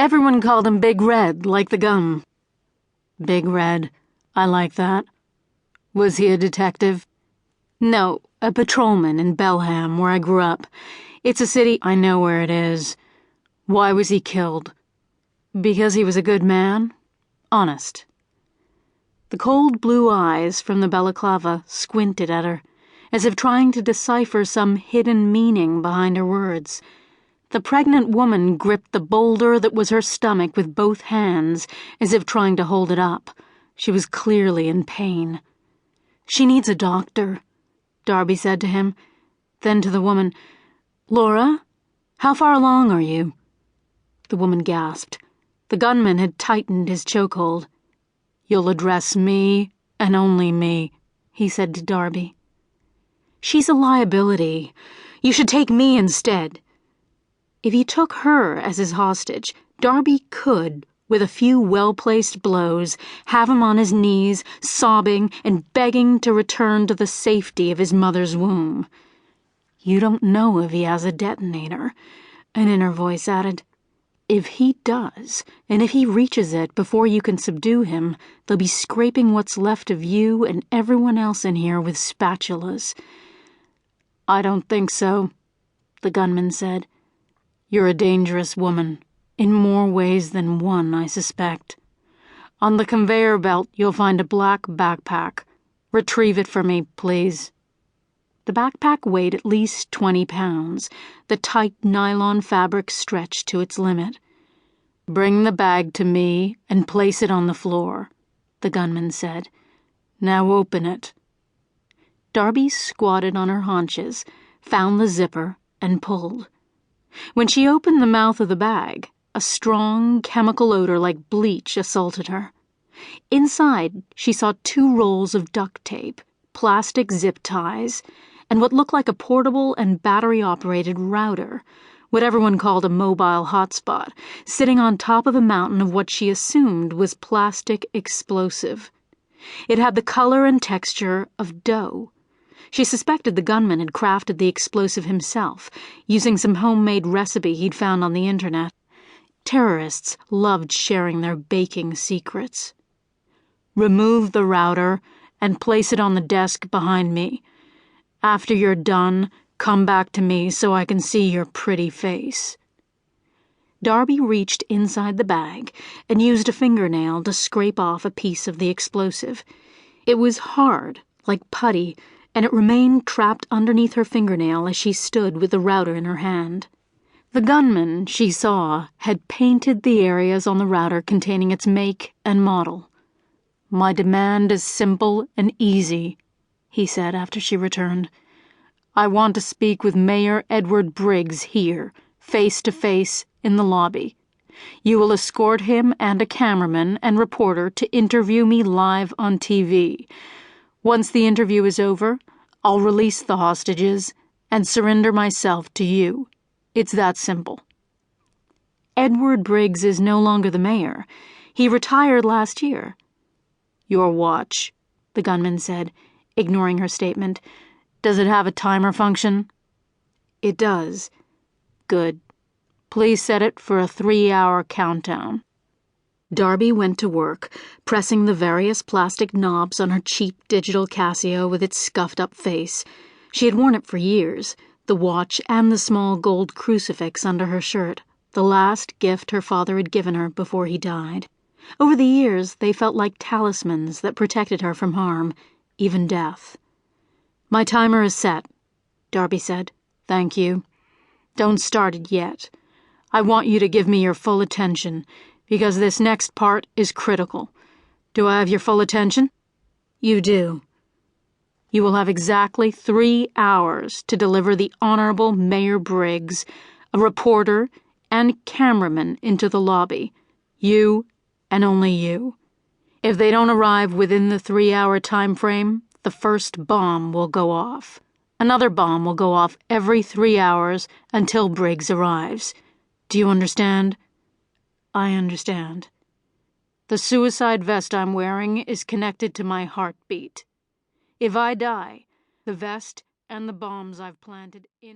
Everyone called him Big Red, like the gum. Big Red. I like that. Was he a detective? No, a patrolman in Belham, where I grew up. It's a city. I know where it is. Why was he killed? Because he was a good man? Honest. The cold blue eyes from the balaclava squinted at her, as if trying to decipher some hidden meaning behind her words. The pregnant woman gripped the boulder that was her stomach with both hands, as if trying to hold it up. She was clearly in pain. "She needs a doctor," Darby said to him. Then to the woman, "Laura, how far along are you?" The woman gasped. The gunman had tightened his chokehold. "You'll address me, and only me," he said to Darby. "She's a liability. You should take me instead." If he took her as his hostage, Darby could, with a few well-placed blows, have him on his knees, sobbing and begging to return to the safety of his mother's womb. "You don't know if he has a detonator," an inner voice added. "If he does, and if he reaches it before you can subdue him, they'll be scraping what's left of you and everyone else in here with spatulas." "I don't think so," the gunman said. "You're a dangerous woman, in more ways than one, I suspect. On the conveyor belt, you'll find a black backpack. Retrieve it for me, please." The backpack weighed at least 20 pounds, the tight nylon fabric stretched to its limit. "Bring the bag to me and place it on the floor," the gunman said. "Now open it." Darby squatted on her haunches, found the zipper, and pulled. When she opened the mouth of the bag, a strong chemical odor like bleach assaulted her. Inside, she saw 2 rolls of duct tape, plastic zip ties, and what looked like a portable and battery-operated router, what everyone called a mobile hotspot, sitting on top of a mountain of what she assumed was plastic explosive. It had the color and texture of dough. She suspected the gunman had crafted the explosive himself, using some homemade recipe he'd found on the internet. Terrorists loved sharing their baking secrets. "Remove the router and place it on the desk behind me. After you're done, come back to me so I can see your pretty face." Darby reached inside the bag and used a fingernail to scrape off a piece of the explosive. It was hard, like putty, and it remained trapped underneath her fingernail as she stood with the router in her hand. The gunman, she saw, had painted the areas on the router containing its make and model. "My demand is simple and easy," he said after she returned. "I want to speak with Mayor Edward Briggs here, face to face, in the lobby. You will escort him and a cameraman and reporter to interview me live on TV. Once the interview is over, I'll release the hostages and surrender myself to you. It's that simple." "Edward Briggs is no longer the mayor. He retired last year." "Your watch," the gunman said, ignoring her statement. "Does it have a timer function?" "It does." "Good. Please set it for a 3-hour countdown." Darby went to work, pressing the various plastic knobs on her cheap digital Casio with its scuffed-up face. She had worn it for years, the watch and the small gold crucifix under her shirt, the last gift her father had given her before he died. Over the years, they felt like talismans that protected her from harm, even death. "My timer is set," Darby said. "Thank you. Don't start it yet. I want you to give me your full attention, because this next part is critical. Do I have your full attention?" "You do." "You will have exactly 3 hours to deliver the Honorable Mayor Briggs, a reporter, and cameraman into the lobby. You and only you. If they don't arrive within the 3-hour time frame, the first bomb will go off. Another bomb will go off every 3 hours until Briggs arrives. Do you understand?" "I understand." "The suicide vest I'm wearing is connected to my heartbeat. If I die, the vest and the bombs I've planted in